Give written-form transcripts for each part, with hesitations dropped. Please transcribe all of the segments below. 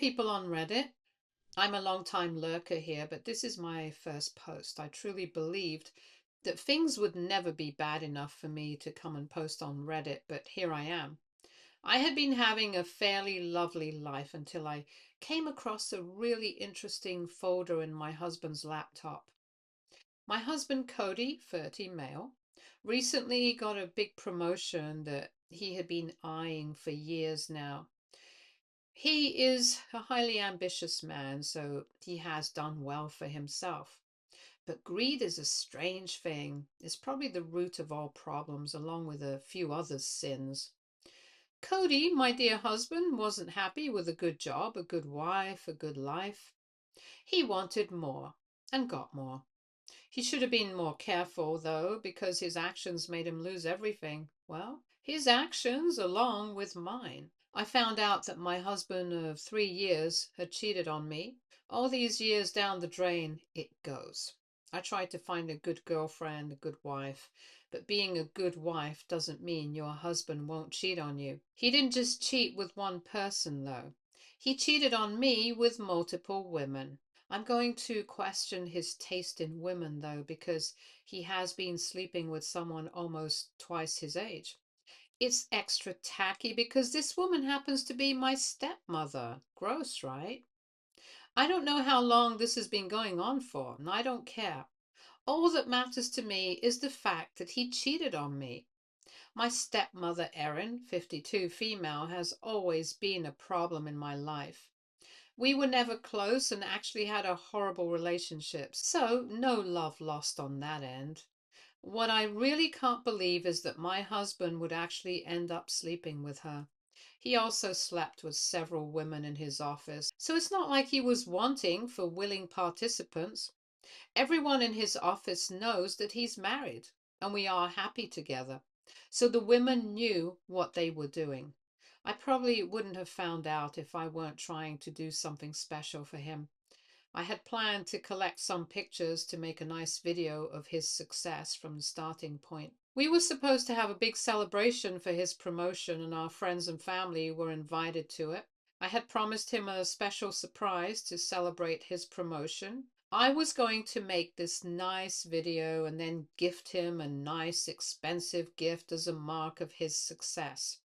people on Reddit. I'm a long-time lurker here, but this is my first post. I truly believed that things would never be bad enough for me to come and post on Reddit, but here I am. I had been having a fairly lovely life until I came across a really interesting folder in my husband's laptop. My husband, Cody, 30 male, recently got a big promotion that he had been eyeing for years now. He is a highly ambitious man, so he has done well for himself. But greed is a strange thing. It's probably the root of all problems, along with a few other sins. Cody, my dear husband, wasn't happy with a good job, a good wife, a good life. He wanted more and got more. He should have been more careful, though, because his actions made him lose everything. Well, his actions along with mine. I found out that my husband of 3 years had cheated on me. All these years down the drain, it goes. I tried to find a good girlfriend, a good wife, but being a good wife doesn't mean your husband won't cheat on you. He didn't just cheat with one person, though. He cheated on me with multiple women. I'm going to question his taste in women, though, because he has been sleeping with someone almost twice his age. It's extra tacky because this woman happens to be my stepmother. Gross, right? I don't know how long this has been going on for, and I don't care. All that matters to me is the fact that he cheated on me. My stepmother, Erin, 52 female, has always been a problem in my life. We were never close and actually had a horrible relationship, so no love lost on that end. What I really can't believe is that my husband would actually end up sleeping with her. He also slept with several women in his office, so it's not like he was wanting for willing participants. Everyone in his office knows that he's married and we are happy together. So the women knew what they were doing. I probably wouldn't have found out if I weren't trying to do something special for him. I had planned to collect some pictures to make a nice video of his success from the starting point. We were supposed to have a big celebration for his promotion, and our friends and family were invited to it. I had promised him a special surprise to celebrate his promotion. I was going to make this nice video and then gift him a nice, expensive gift as a mark of his success.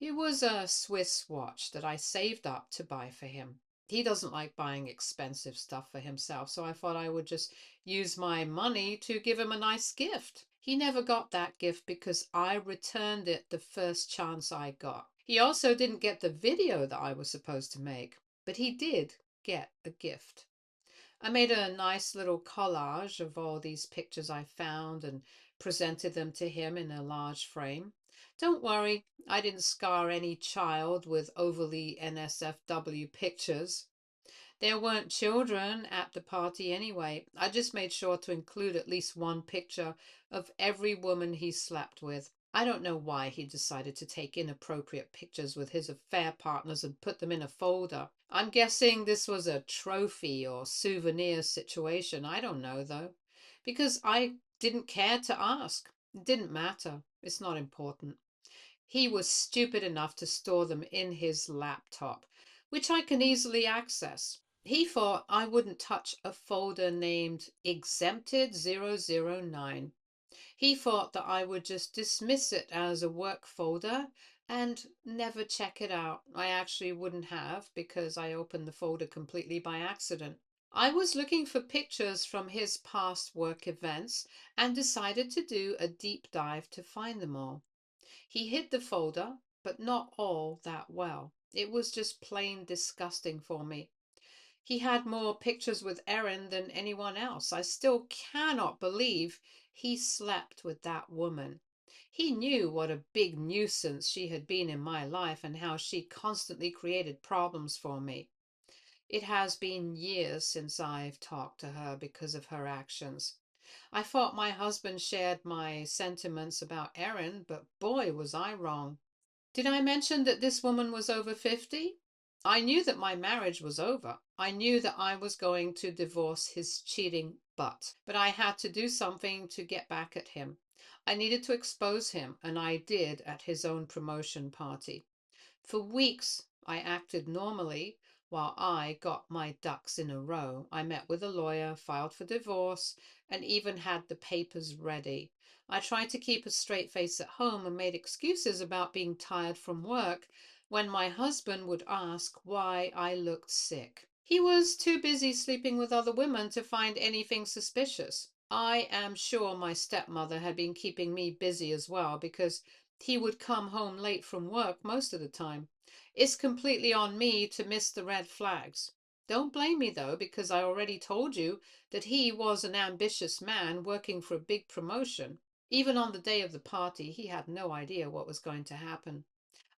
It was a Swiss watch that I saved up to buy for him. He doesn't like buying expensive stuff for himself, so I thought I would just use my money to give him a nice gift. He never got that gift because I returned it the first chance I got. He also didn't get the video that I was supposed to make, but he did get a gift. I made a nice little collage of all these pictures I found and presented them to him in a large frame. Don't worry, I didn't scar any child with overly NSFW pictures. There weren't children at the party anyway. I just made sure to include at least one picture of every woman he slept with. I don't know why he decided to take inappropriate pictures with his affair partners and put them in a folder. I'm guessing this was a trophy or souvenir situation. I don't know, though, because I didn't care to ask. It didn't matter. It's not important. He was stupid enough to store them in his laptop, which I can easily access. He thought I wouldn't touch a folder named Exempted 009. He thought that I would just dismiss it as a work folder and never check it out. I actually wouldn't have because I opened the folder completely by accident. I was looking for pictures from his past work events and decided to do a deep dive to find them all. He hid the folder, but not all that well. It was just plain disgusting for me. He had more pictures with Erin than anyone else. I still cannot believe he slept with that woman. He knew what a big nuisance she had been in my life and how she constantly created problems for me. It has been years since I've talked to her because of her actions. I thought my husband shared my sentiments about Erin, but boy, was I wrong. Did I mention that this woman was over 50? I knew that my marriage was over. I knew that I was going to divorce his cheating butt, but I had to do something to get back at him. I needed to expose him, and I did at his own promotion party. For weeks, I acted normally, while I got my ducks in a row. I met with a lawyer, filed for divorce, and even had the papers ready. I tried to keep a straight face at home and made excuses about being tired from work when my husband would ask why I looked sick. He was too busy sleeping with other women to find anything suspicious. I am sure my stepmother had been keeping me busy as well because he would come home late from work most of the time. It's completely on me to miss the red flags. Don't blame me though, because I already told you that he was an ambitious man working for a big promotion. Even on the day of the party, he had no idea what was going to happen.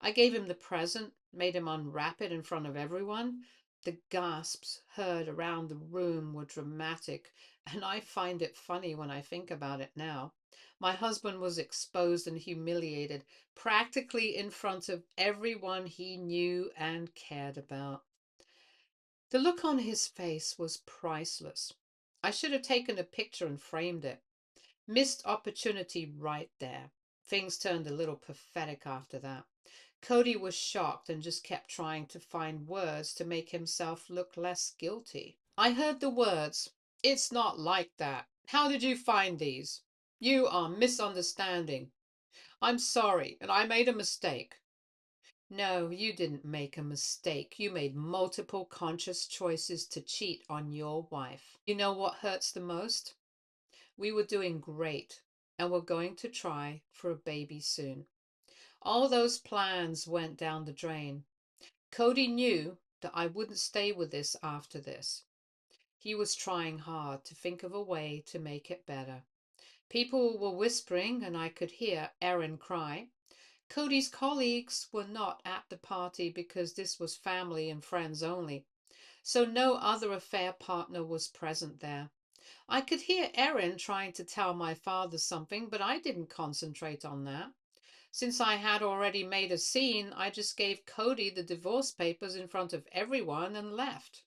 I gave him the present, made him unwrap it in front of everyone. The gasps heard around the room were dramatic, and I find it funny when I think about it now. My husband was exposed and humiliated, practically in front of everyone he knew and cared about. The look on his face was priceless. I should have taken a picture and framed it. Missed opportunity right there. Things turned a little pathetic after that. Cody was shocked and just kept trying to find words to make himself look less guilty. I heard the words, "It's not like that. How did you find these? You are misunderstanding. I'm sorry, and I made a mistake." No, you didn't make a mistake. You made multiple conscious choices to cheat on your wife. You know what hurts the most? We were doing great, and we're going to try for a baby soon. All those plans went down the drain. Cody knew that I wouldn't stay with this after this. He was trying hard to think of a way to make it better. People were whispering, and I could hear Erin cry. Cody's colleagues were not at the party because this was family and friends only, so no other affair partner was present there. I could hear Erin trying to tell my father something, but I didn't concentrate on that. Since I had already made a scene, I just gave Cody the divorce papers in front of everyone and left.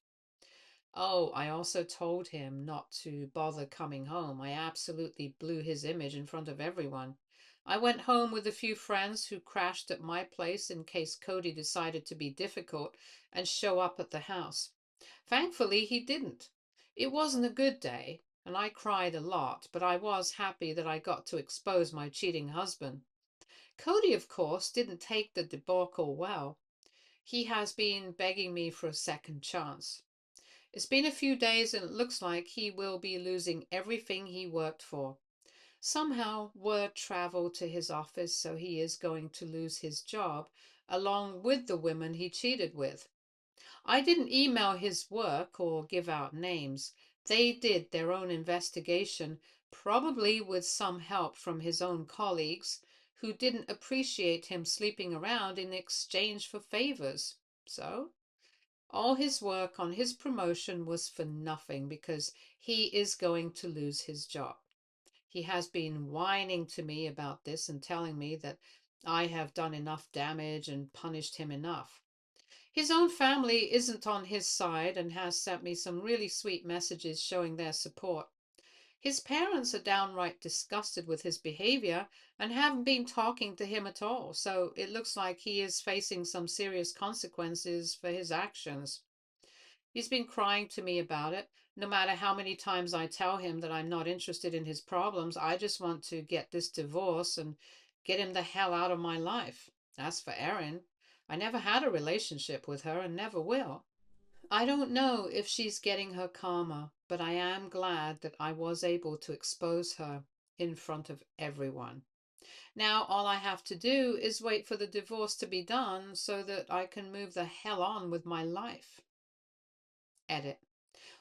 Oh, I also told him not to bother coming home. I absolutely blew his image in front of everyone. I went home with a few friends who crashed at my place in case Cody decided to be difficult and show up at the house. Thankfully, he didn't. It wasn't a good day, and I cried a lot, but I was happy that I got to expose my cheating husband. Cody, of course, didn't take the debacle well. He has been begging me for a second chance. It's been a few days and it looks like he will be losing everything he worked for. Somehow, word traveled to his office, so he is going to lose his job, along with the women he cheated with. I didn't email his work or give out names. They did their own investigation, probably with some help from his own colleagues, who didn't appreciate him sleeping around in exchange for favors. So, all his work on his promotion was for nothing because he is going to lose his job. He has been whining to me about this and telling me that I have done enough damage and punished him enough. His own family isn't on his side and has sent me some really sweet messages showing their support. His parents are downright disgusted with his behavior and haven't been talking to him at all, so it looks like he is facing some serious consequences for his actions. He's been crying to me about it. No matter how many times I tell him that I'm not interested in his problems, I just want to get this divorce and get him the hell out of my life. As for Erin, I never had a relationship with her and never will. I don't know if she's getting her karma, but I am glad that I was able to expose her in front of everyone. Now all I have to do is wait for the divorce to be done so that I can move the hell on with my life. Edit.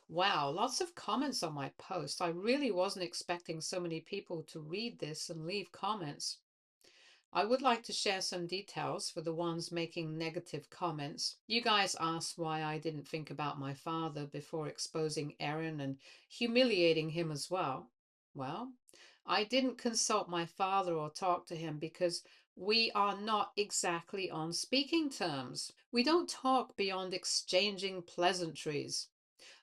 Wow, lots of comments on my post. I really wasn't expecting so many people to read this and leave comments. I would like to share some details for the ones making negative comments. You guys asked why I didn't think about my father before exposing Erin and humiliating him as well. Well, I didn't consult my father or talk to him because we are not exactly on speaking terms. We don't talk beyond exchanging pleasantries.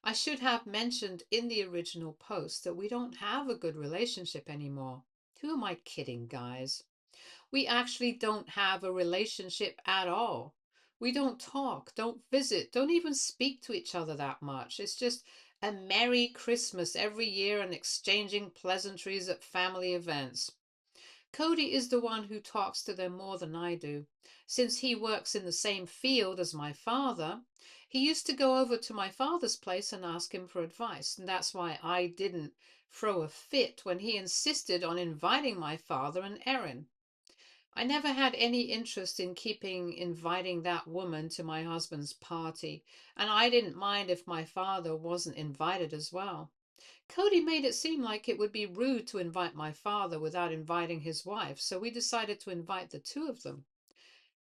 I should have mentioned in the original post that we don't have a good relationship anymore. Who am I kidding, guys? We actually don't have a relationship at all. We don't talk, don't visit, don't even speak to each other that much. It's just a Merry Christmas every year and exchanging pleasantries at family events. Cody is the one who talks to them more than I do. Since he works in the same field as my father, he used to go over to my father's place and ask him for advice. And that's why I didn't throw a fit when he insisted on inviting my father and Erin. I never had any interest in keeping inviting that woman to my husband's party, and I didn't mind if my father wasn't invited as well. Cody made it seem like it would be rude to invite my father without inviting his wife, so we decided to invite the two of them.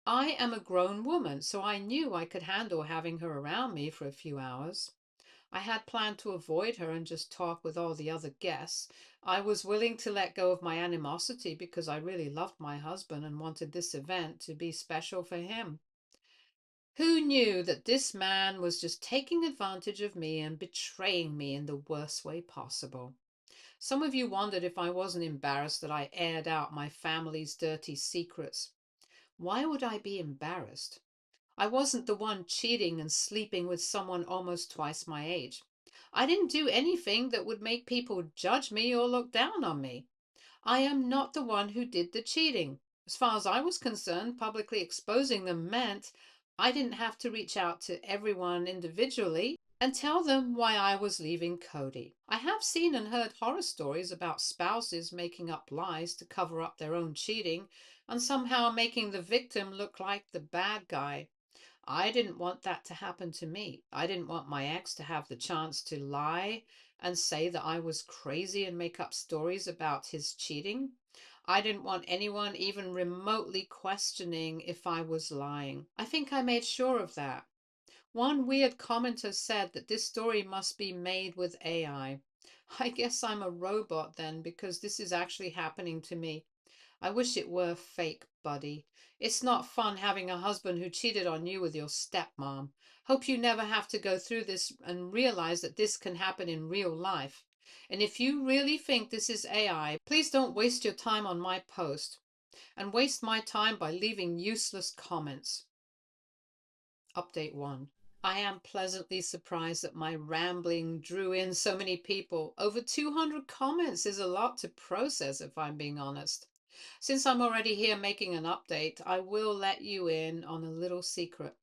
I am a grown woman, so I knew I could handle having her around me for a few hours. I had planned to avoid her and just talk with all the other guests. I was willing to let go of my animosity because I really loved my husband and wanted this event to be special for him. Who knew that this man was just taking advantage of me and betraying me in the worst way possible? Some of you wondered if I wasn't embarrassed that I aired out my family's dirty secrets. Why would I be embarrassed? I wasn't the one cheating and sleeping with someone almost twice my age. I didn't do anything that would make people judge me or look down on me. I am not the one who did the cheating. As far as I was concerned, publicly exposing them meant I didn't have to reach out to everyone individually and tell them why I was leaving Cody. I have seen and heard horror stories about spouses making up lies to cover up their own cheating and somehow making the victim look like the bad guy. I didn't want that to happen to me. I didn't want my ex to have the chance to lie and say that I was crazy and make up stories about his cheating. I didn't want anyone even remotely questioning if I was lying. I think I made sure of that. One weird commenter said that this story must be made with AI. I guess I'm a robot then, because this is actually happening to me. I wish it were fake, buddy. It's not fun having a husband who cheated on you with your stepmom. Hope you never have to go through this and realize that this can happen in real life. And if you really think this is AI, please don't waste your time on my post and waste my time by leaving useless comments. Update 1. I am pleasantly surprised that my rambling drew in so many people. Over 200 comments is a lot to process, if I'm being honest. Since I'm already here making an update, I will let you in on a little secret.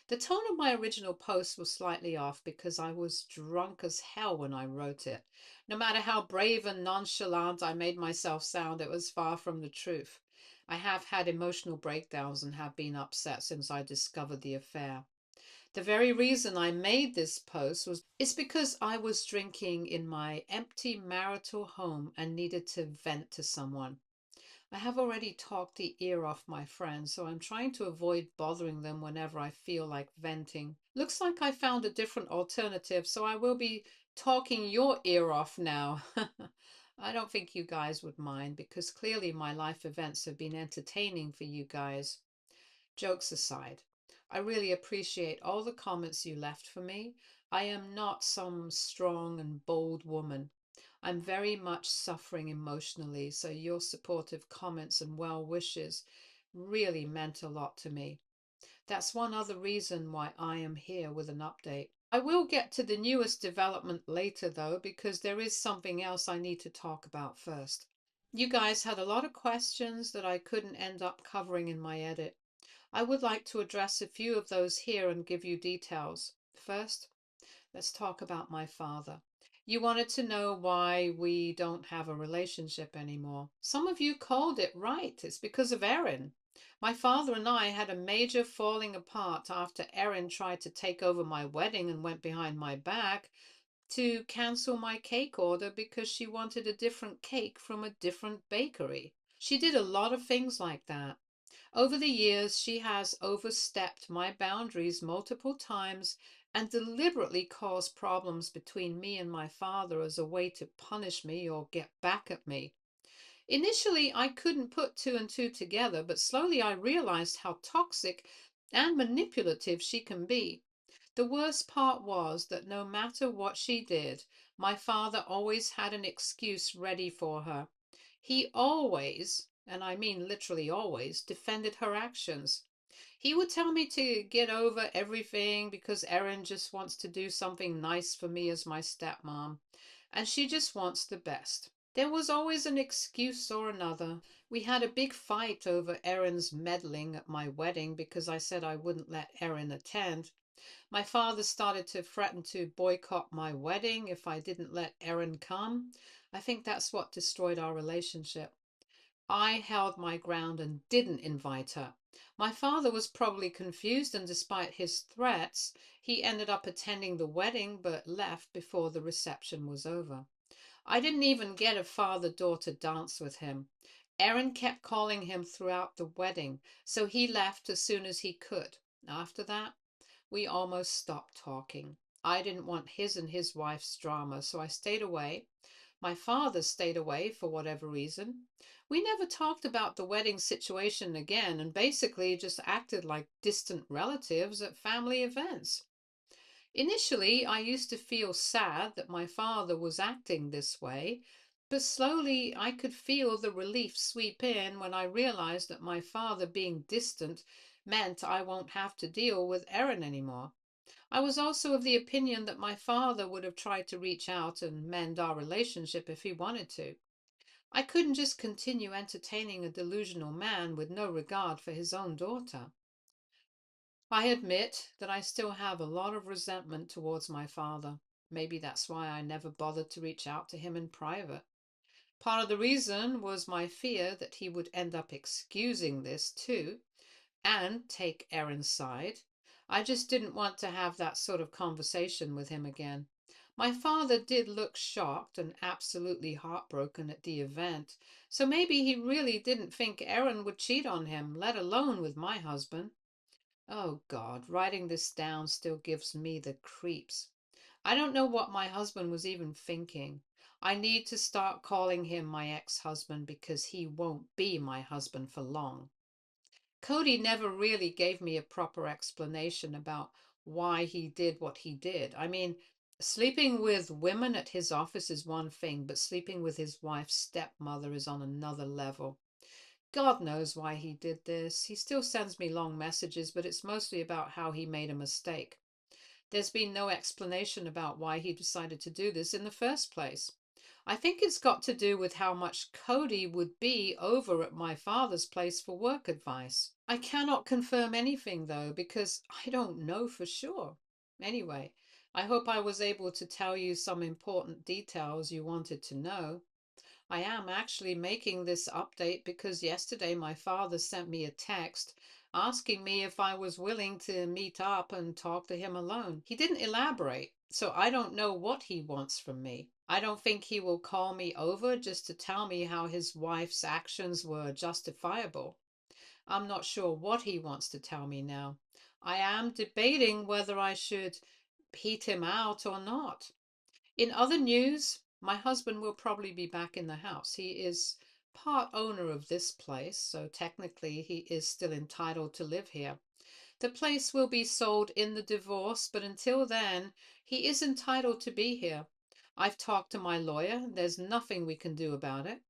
The tone of my original post was slightly off because I was drunk as hell when I wrote it. No matter how brave and nonchalant I made myself sound, it was far from the truth. I have had emotional breakdowns and have been upset since I discovered the affair. The very reason I made this post is because I was drinking in my empty marital home and needed to vent to someone. I have already talked the ear off my friends, so I'm trying to avoid bothering them whenever I feel like venting. Looks like I found a different alternative, so I will be talking your ear off now. I don't think you guys would mind because clearly my life events have been entertaining for you guys. Jokes aside, I really appreciate all the comments you left for me. I am not some strong and bold woman. I'm very much suffering emotionally, so your supportive comments and well wishes really meant a lot to me. That's one other reason why I am here with an update. I will get to the newest development later, though, because there is something else I need to talk about first. You guys had a lot of questions that I couldn't end up covering in my edit. I would like to address a few of those here and give you details. First, let's talk about my father. You wanted to know why we don't have a relationship anymore. Some of you called it right. It's because of Erin. My father and I had a major falling apart after Erin tried to take over my wedding and went behind my back to cancel my cake order because she wanted a different cake from a different bakery. She did a lot of things like that. Over the years, she has overstepped my boundaries multiple times and deliberately caused problems between me and my father as a way to punish me or get back at me. Initially, I couldn't put two and two together, but slowly I realized how toxic and manipulative she can be. The worst part was that no matter what she did, my father always had an excuse ready for her. He always, and I mean literally always, defended her actions. He would tell me to get over everything because Erin just wants to do something nice for me as my stepmom, and she just wants the best. There was always an excuse or another. We had a big fight over Erin's meddling at my wedding because I said I wouldn't let Erin attend. My father started to threaten to boycott my wedding if I didn't let Erin come. I think that's what destroyed our relationship. I held my ground and didn't invite her. My father was probably confused, and despite his threats, he ended up attending the wedding but left before the reception was over. I didn't even get a father-daughter dance with him. Erin kept calling him throughout the wedding, so he left as soon as he could. After that, we almost stopped talking. I didn't want his and his wife's drama, so I stayed away. My father stayed away for whatever reason. We never talked about the wedding situation again and basically just acted like distant relatives at family events. Initially, I used to feel sad that my father was acting this way, but slowly I could feel the relief sweep in when I realized that my father being distant meant I won't have to deal with Erin anymore. I was also of the opinion that my father would have tried to reach out and mend our relationship if he wanted to. I couldn't just continue entertaining a delusional man with no regard for his own daughter. I admit that I still have a lot of resentment towards my father. Maybe that's why I never bothered to reach out to him in private. Part of the reason was my fear that he would end up excusing this too and take Erin's side. I just didn't want to have that sort of conversation with him again. My father did look shocked and absolutely heartbroken at the event, so maybe he really didn't think Erin would cheat on him, let alone with my husband. Oh God, writing this down still gives me the creeps. I don't know what my husband was even thinking. I need to start calling him my ex-husband because he won't be my husband for long. Cody never really gave me a proper explanation about why he did what he did. I mean, sleeping with women at his office is one thing, but sleeping with his wife's stepmother is on another level. God knows why he did this. He still sends me long messages, but it's mostly about how he made a mistake. There's been no explanation about why he decided to do this in the first place. I think it's got to do with how much Cody would be over at my father's place for work advice. I cannot confirm anything though, because I don't know for sure. Anyway, I hope I was able to tell you some important details you wanted to know. I am actually making this update because yesterday my father sent me a text asking me if I was willing to meet up and talk to him alone. He didn't elaborate, so I don't know what he wants from me. I don't think he will call me over just to tell me how his wife's actions were justifiable. I'm not sure what he wants to tell me now. I am debating whether I should heat him out or not. In other news, my husband will probably be back in the house. He is part owner of this place, so technically he is still entitled to live here. The place will be sold in the divorce, but until then, he is entitled to be here. I've talked to my lawyer. There's nothing we can do about it.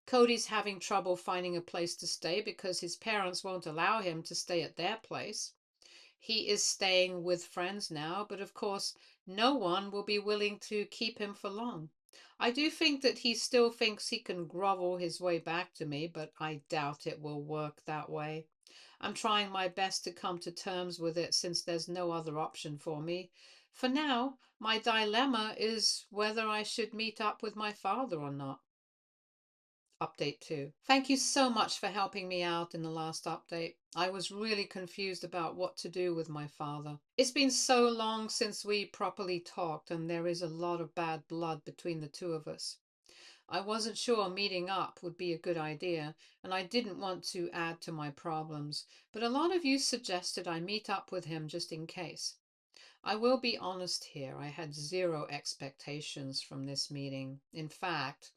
Cody's having trouble finding a place to stay because his parents won't allow him to stay at their place. He is staying with friends now, but of course, no one will be willing to keep him for long. I do think that he still thinks he can grovel his way back to me, but I doubt it will work that way. I'm trying my best to come to terms with it since there's no other option for me. For now, my dilemma is whether I should meet up with my father or not. Update 2. Thank you so much for helping me out in the last update. I was really confused about what to do with my father. It's been so long since we properly talked, and there is a lot of bad blood between the two of us. I wasn't sure meeting up would be a good idea, and I didn't want to add to my problems, but a lot of you suggested I meet up with him just in case. I will be honest here, I had zero expectations from this meeting. In fact,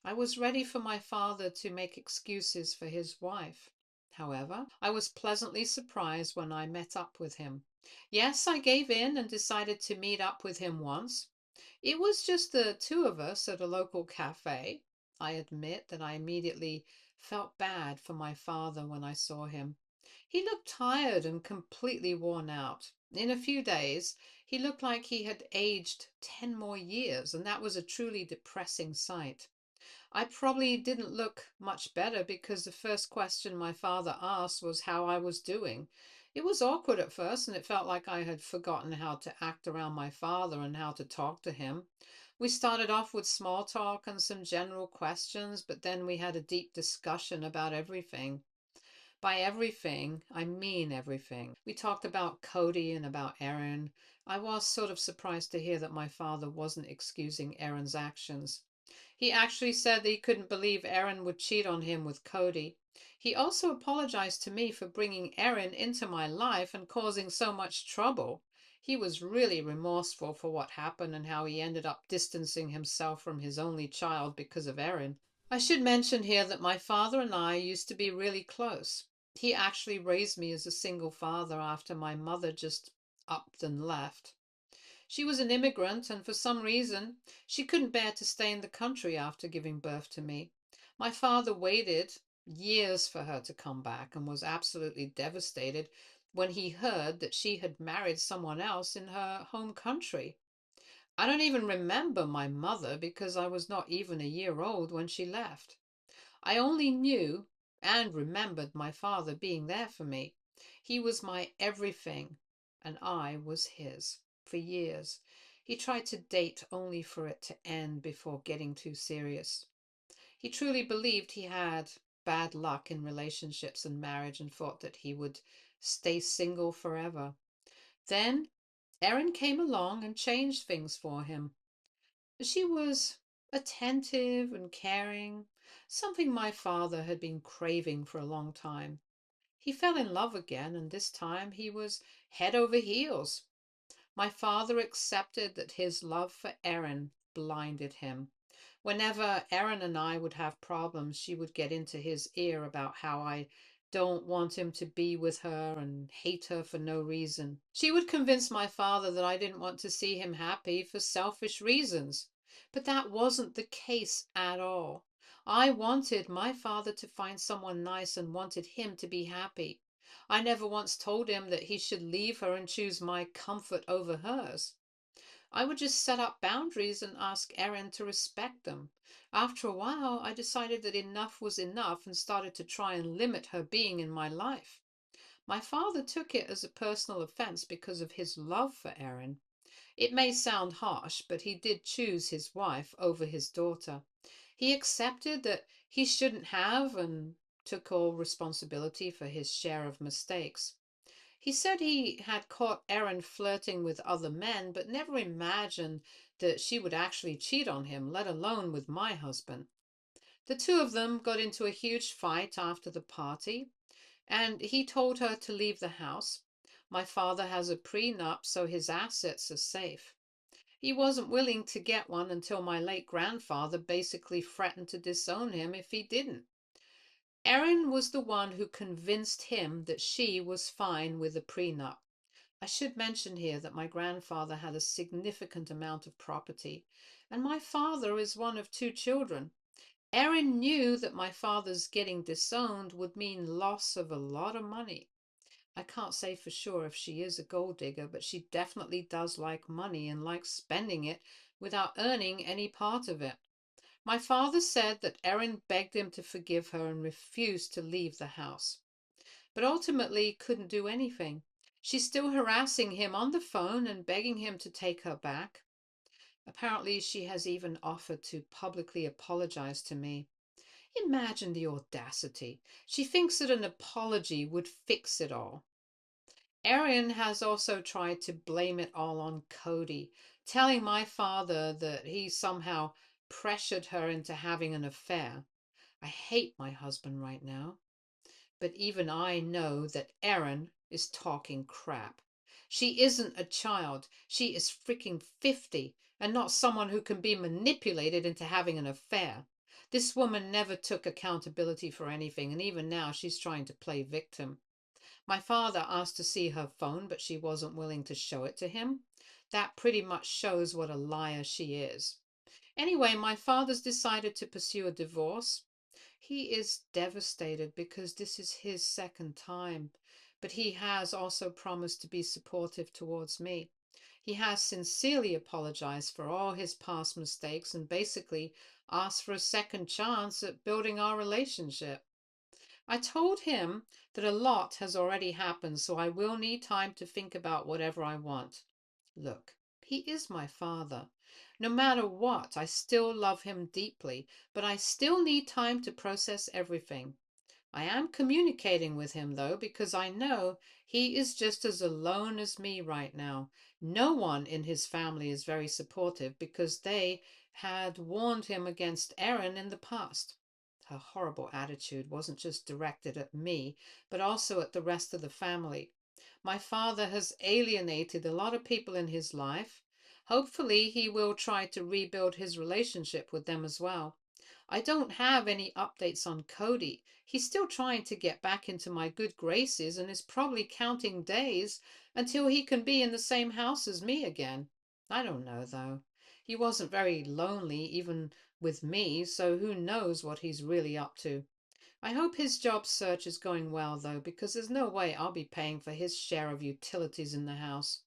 I was ready for my father to make excuses for his wife. However, I was pleasantly surprised when I met up with him. Yes, I gave in and decided to meet up with him once. It was just the two of us at a local cafe. I admit that I immediately felt bad for my father when I saw him. He looked tired and completely worn out. In a few days, he looked like he had aged 10 more years, and that was a truly depressing sight. I probably didn't look much better because the first question my father asked was how I was doing. It was awkward at first, and it felt like I had forgotten how to act around my father and how to talk to him. We started off with small talk and some general questions, but then we had a deep discussion about everything. By everything, I mean everything. We talked about Cody and about Erin. I was sort of surprised to hear that my father wasn't excusing Erin's actions. He actually said that he couldn't believe Erin would cheat on him with Cody. He also apologized to me for bringing Erin into my life and causing so much trouble. He was really remorseful for what happened and how he ended up distancing himself from his only child because of Erin. I should mention here that my father and I used to be really close. He actually raised me as a single father after my mother just upped and left. She was an immigrant, and for some reason, she couldn't bear to stay in the country after giving birth to me. My father waited years for her to come back and was absolutely devastated when he heard that she had married someone else in her home country. I don't even remember my mother because I was not even a year old when she left. I only knew and remembered my father being there for me. He was my everything, and I was his for years. He tried to date only for it to end before getting too serious. He truly believed he had bad luck in relationships and marriage and thought that he would stay single forever. Then Erin came along and changed things for him. She was attentive and caring, something my father had been craving for a long time. He fell in love again, and this time he was head over heels. My father accepted that his love for Erin blinded him. Whenever Erin and I would have problems, she would get into his ear about how I don't want him to be with her and hate her for no reason. She would convince my father that I didn't want to see him happy for selfish reasons. But that wasn't the case at all. I wanted my father to find someone nice and wanted him to be happy. I never once told him that he should leave her and choose my comfort over hers. I would just set up boundaries and ask Erin to respect them. After a while, I decided that enough was enough and started to try and limit her being in my life. My father took it as a personal offense because of his love for Erin. It may sound harsh, but he did choose his wife over his daughter. He accepted that he shouldn't have and took all responsibility for his share of mistakes. He said he had caught Erin flirting with other men, but never imagined that she would actually cheat on him, let alone with my husband. The two of them got into a huge fight after the party, and he told her to leave the house. My father has a prenup, so his assets are safe. He wasn't willing to get one until my late grandfather basically threatened to disown him if he didn't. Erin was the one who convinced him that she was fine with a prenup. I should mention here that my grandfather had a significant amount of property, and my father is one of two children. Erin knew that my father's getting disowned would mean loss of a lot of money. I can't say for sure if she is a gold digger, but she definitely does like money and likes spending it without earning any part of it. My father said that Erin begged him to forgive her and refused to leave the house, but ultimately couldn't do anything. She's still harassing him on the phone and begging him to take her back. Apparently, she has even offered to publicly apologize to me. Imagine the audacity. She thinks that an apology would fix it all. Erin has also tried to blame it all on Cody, telling my father that he somehow pressured her into having an affair. I hate my husband right now, but even I know that Erin is talking crap. She isn't a child. She is freaking 50 and not someone who can be manipulated into having an affair. This woman never took accountability for anything, and even now she's trying to play victim. My father asked to see her phone, but she wasn't willing to show it to him. That pretty much shows what a liar she is. Anyway, my father's decided to pursue a divorce. He is devastated because this is his second time. but he has also promised to be supportive towards me. He has sincerely apologized for all his past mistakes and basically asked for a second chance at building our relationship. I told him that a lot has already happened, so I will need time to think about whatever I want. Look, he is my father. No matter what, I still love him deeply, but I still need time to process everything. I am communicating with him, though, because I know he is just as alone as me right now. No one in his family is very supportive because they had warned him against Erin in the past. Her horrible attitude wasn't just directed at me, but also at the rest of the family. My father has alienated a lot of people in his life. Hopefully, he will try to rebuild his relationship with them as well. I don't have any updates on Cody. He's still trying to get back into my good graces and is probably counting days until he can be in the same house as me again. I don't know, though. He wasn't very lonely, even with me, so who knows what he's really up to. I hope his job search is going well, though, because there's no way I'll be paying for his share of utilities in the house.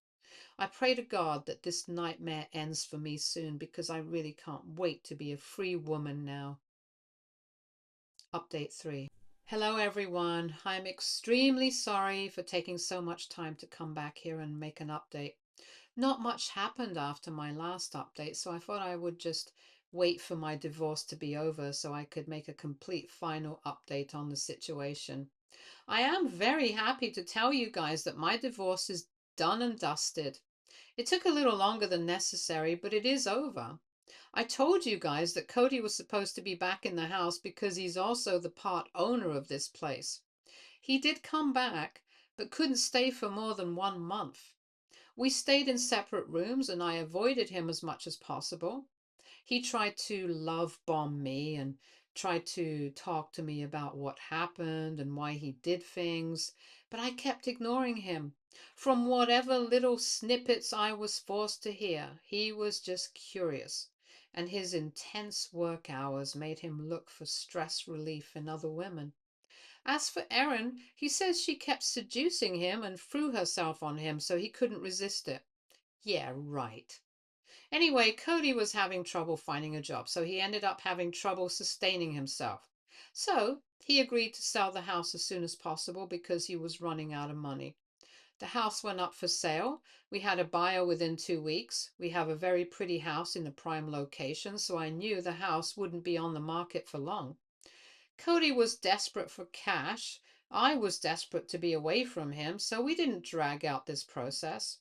I pray to God that this nightmare ends for me soon because I really can't wait to be a free woman now. Update 3. Hello everyone. I'm extremely sorry for taking so much time to come back here and make an update. Not much happened after my last update, so I thought I would just wait for my divorce to be over so I could make a complete final update on the situation. I am very happy to tell you guys that my divorce is done and dusted. It took a little longer than necessary, but it is over. I told you guys that Cody was supposed to be back in the house because he's also the part owner of this place. He did come back, but couldn't stay for more than 1 month. We stayed in separate rooms and I avoided him as much as possible. He tried to love bomb me and tried to talk to me about what happened and why he did things, but I kept ignoring him. From whatever little snippets I was forced to hear, he was just curious, and his intense work hours made him look for stress relief in other women. As for Erin, he says she kept seducing him and threw herself on him so he couldn't resist it. Yeah, right. Anyway, Cody was having trouble finding a job, so he ended up having trouble sustaining himself. So he agreed to sell the house as soon as possible because he was running out of money. The house went up for sale. We had a buyer within 2 weeks. We have a very pretty house in a prime location, so I knew the house wouldn't be on the market for long. Cody was desperate for cash. I was desperate to be away from him, so we didn't drag out this process.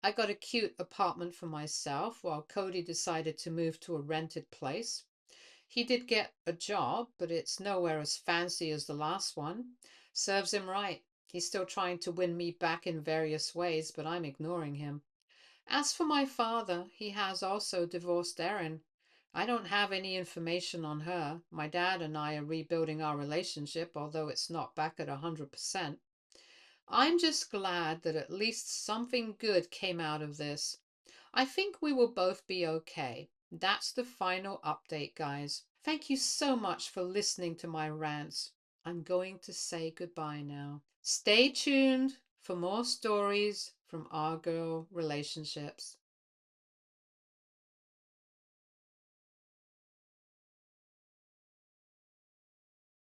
I got a cute apartment for myself while Cody decided to move to a rented place. He did get a job, but it's nowhere as fancy as the last one. Serves him right. He's still trying to win me back in various ways, but I'm ignoring him. As for my father, he has also divorced Erin. I don't have any information on her. My dad and I are rebuilding our relationship, although it's not back at 100%. I'm just glad that at least something good came out of this. I think we will both be okay. That's the final update, guys. Thank you so much for listening to my rants. I'm going to say goodbye now. Stay tuned for more stories from our girl relationships.